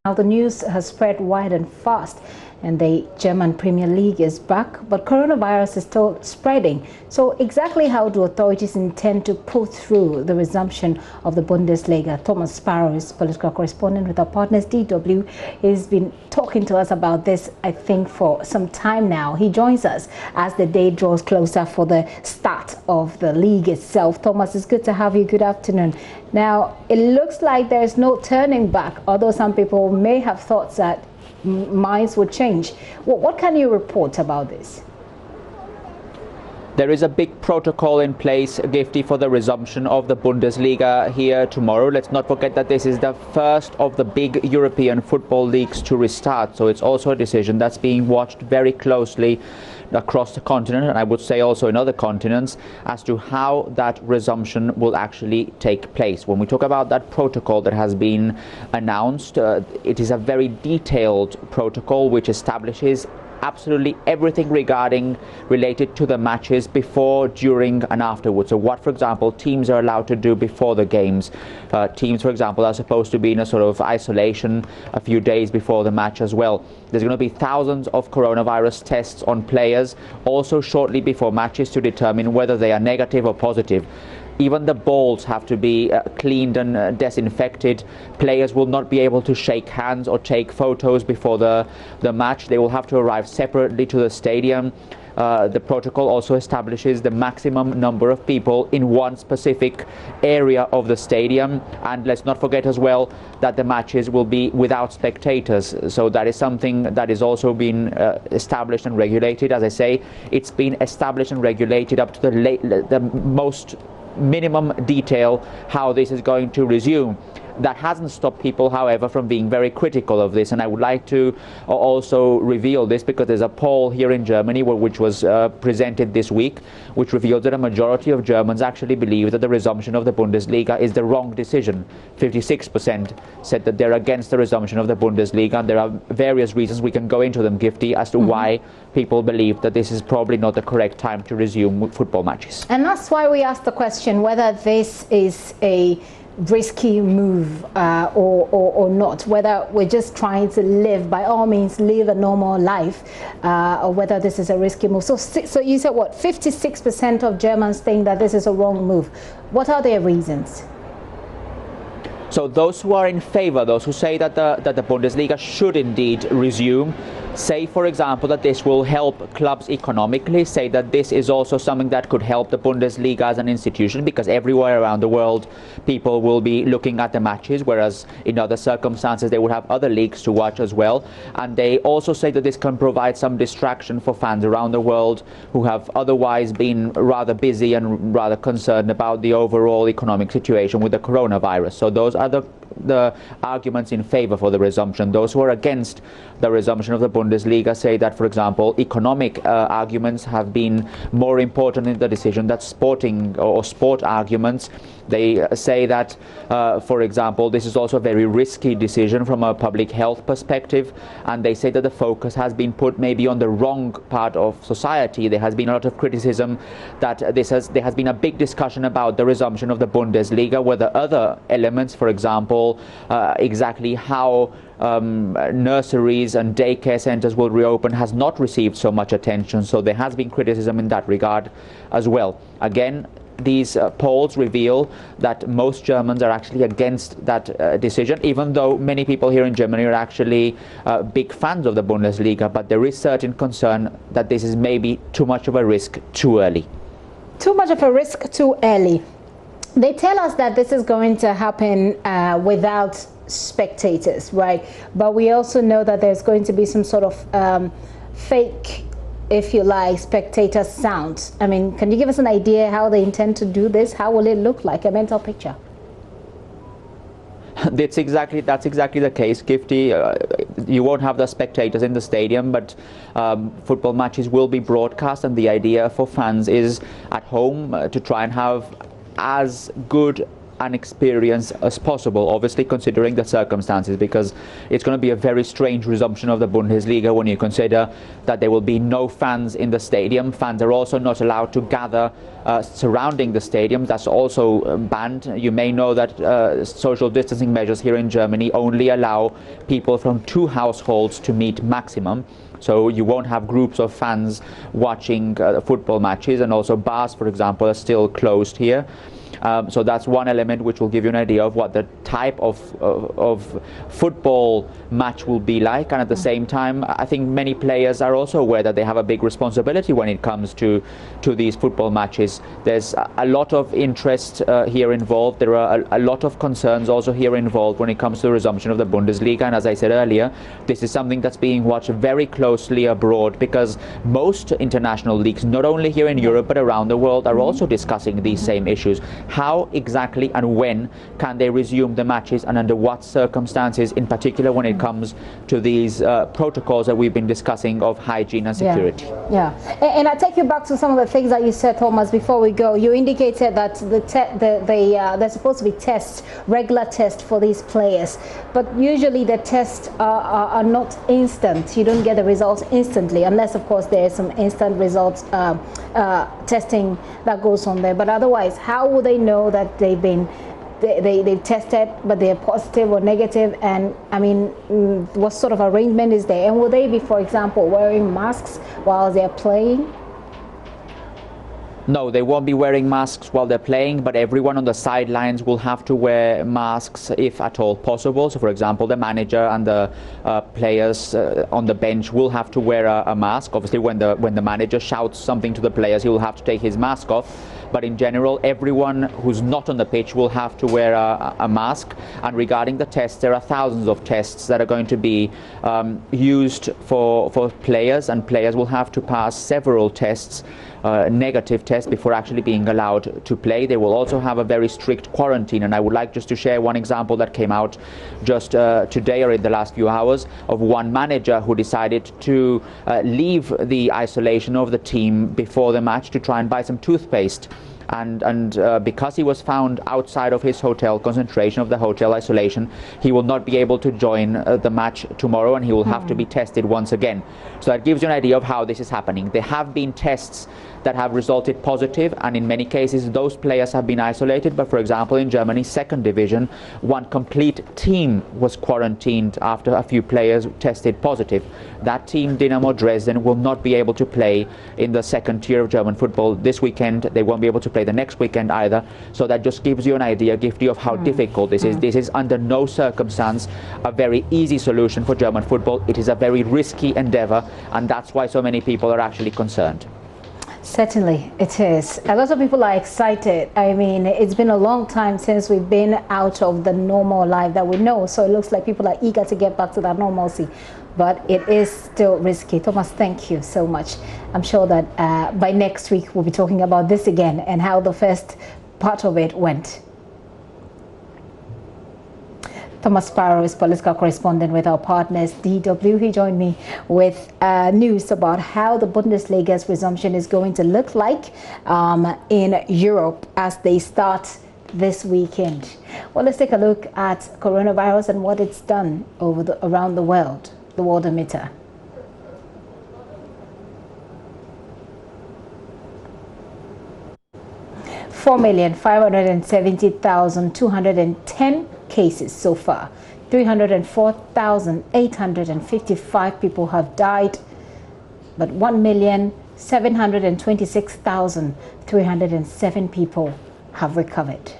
Now the news has spread wide and fast, and the German Premier League is back, but coronavirus is still spreading. So exactly how do authorities intend to pull through the resumption of the Bundesliga? Thomas Sparrow is political correspondent with our partners DW. He's been talking to us about this, I think, for some time now. He joins us as the day draws closer for the start of the league itself. Thomas, it's good to have you. Good afternoon. Now, it looks like there's no turning back, although some people may have thought that minds would change. What can you report about this? There is a big protocol in place, Gifty, for the resumption of the Bundesliga here tomorrow. Let's not forget that this is the first of the big European football leagues to restart. So it's also a decision that's being watched very closely across the continent, and I would say also in other continents, as to how that resumption will actually take place. When we talk about that protocol that has been announced, it is a very detailed protocol which establishes absolutely everything related to the matches before, during and afterwards. So what, for example, teams are allowed to do before the games. Teams, for example, are supposed to be in a sort of isolation a few days before the match as well. There's going to be thousands of coronavirus tests on players also shortly before matches to determine whether they are negative or positive. Even the balls have to be cleaned and disinfected. Players will not be able to shake hands or take photos before the match. They will have to arrive separately to the stadium. The protocol also establishes the maximum number of people in one specific area of the stadium. And let's not forget as well that the matches will be without spectators. So that is something that is also been established and regulated. As I say, it's been established and regulated up to the most minimum detail how this is going to resume. That hasn't stopped people, however, from being very critical of this, and I would like to also reveal this because there's a poll here in Germany which was presented this week, which revealed that a majority of Germans actually believe that the resumption of the Bundesliga is the wrong decision. 56% said that they're against the resumption of the Bundesliga, and there are various reasons, we can go into them, Gifty, as to why people believe that this is probably not the correct time to resume football matches. And that's why we asked the question whether this is a risky move or not, whether we're just trying to by all means live a normal life, or whether this is a risky move. So you said what, 56% of Germans think that this is a wrong move. What are their reasons? So those who are in favor, those who say that the Bundesliga should indeed resume, say, for example, that this will help clubs economically, say that this is also something that could help the Bundesliga as an institution, because everywhere around the world people will be looking at the matches, whereas in other circumstances they would have other leagues to watch as well. And they also say that this can provide some distraction for fans around the world who have otherwise been rather busy and rather concerned about the overall economic situation with the coronavirus. So those are the arguments in favor for the resumption. Those who are against the resumption of the Bundesliga say that, for example, economic arguments have been more important in the decision than sporting or sport arguments. They say that, for example, this is also a very risky decision from a public health perspective, and they say that the focus has been put maybe on the wrong part of society. There has been a lot of criticism that there has been a big discussion about the resumption of the Bundesliga, where the other elements, for example, exactly how nurseries and daycare centers will reopen, has not received so much attention. So there has been criticism in that regard as well. Again, these polls reveal that most Germans are actually against that decision, even though many people here in Germany are actually big fans of the Bundesliga. But there is certain concern that this is maybe too much of a risk too early. Too much of a risk too early. They tell us that this is going to happen without spectators, right? But we also know that there's going to be some sort of fake, if you like, spectator sound. I mean, can you give us an idea how they intend to do this? How will it look like, a mental picture? That's exactly the case, Gifty. You won't have the spectators in the stadium, but football matches will be broadcast, and the idea for fans is at home to try and have as good an experience as possible, obviously considering the circumstances, because it's going to be a very strange resumption of the Bundesliga when you consider that there will be no fans in the stadium. Fans are also not allowed to gather surrounding the stadium. That's also banned. You may know that social distancing measures here in Germany only allow people from 2 households to meet maximum. So you won't have groups of fans watching football matches, and also bars, for example, are still closed here. So that's one element which will give you an idea of what the type of football match will be like. And at the same time, I think many players are also aware that they have a big responsibility when it comes to these football matches. There's a lot of interest here involved. There are a lot of concerns also here involved when it comes to the resumption of the Bundesliga. And as I said earlier, this is something that's being watched very closely abroad, because most international leagues, not only here in Europe but around the world, are also discussing these same issues. How exactly and when can they resume the matches, and under what circumstances, in particular when it comes to these protocols that we've been discussing of hygiene and security. Yeah. And I take you back to some of the things that you said, Thomas, before we go. You indicated that there's supposed to be tests, regular tests for these players, but usually the tests are not instant. You don't get the results instantly, unless of course there is some instant results testing that goes on there. But otherwise, how will they know that they've tested but they're positive or negative? And I mean, what sort of arrangement is there? And will they be, for example, wearing masks while they're playing? No, they won't be wearing masks while they're playing, but everyone on the sidelines will have to wear masks if at all possible. So, for example, the manager and the players on the bench will have to wear a mask. Obviously, when the manager shouts something to the players, he will have to take his mask off. But in general, everyone who's not on the pitch will have to wear a mask. And regarding the tests, there are thousands of tests that are going to be used for players, and players will have to pass several tests, negative tests, before actually being allowed to play. They will also have a very strict quarantine, and I would like just to share one example that came out just today or in the last few hours of one manager who decided to leave the isolation of the team before the match to try and buy some toothpaste. And because he was found outside of his hotel concentration, of the hotel isolation, he will not be able to join the match tomorrow, and he will have to be tested once again. So that gives you an idea of how this is happening. There have been tests that have resulted positive, and in many cases those players have been isolated. But for example, in Germany's second division, one complete team was quarantined after a few players tested positive. That team, Dynamo Dresden, will not be able to play in the second tier of German football this weekend. They won't be able to play the next weekend either. So that just gives you an idea, Gifty, of how difficult this is. This is under no circumstance a very easy solution for German football. It is a very risky endeavor, and that's why so many people are actually concerned. Certainly it is. A lot of people are excited. I mean, it's been a long time since we've been out of the normal life that we know, so it looks like people are eager to get back to that normalcy, but it is still risky. Thomas, thank you so much. I'm sure that by next week we'll be talking about this again and how the first part of it went. Thomas Sparrow is political correspondent with our partners DW. He joined me with news about how the Bundesliga's resumption is going to look like in Europe as they start this weekend. Well, let's take a look at coronavirus and what it's done around the world. The Worldometer. 4,570,210 cases so far. 304,855 people have died, but 1,726,307 people have recovered.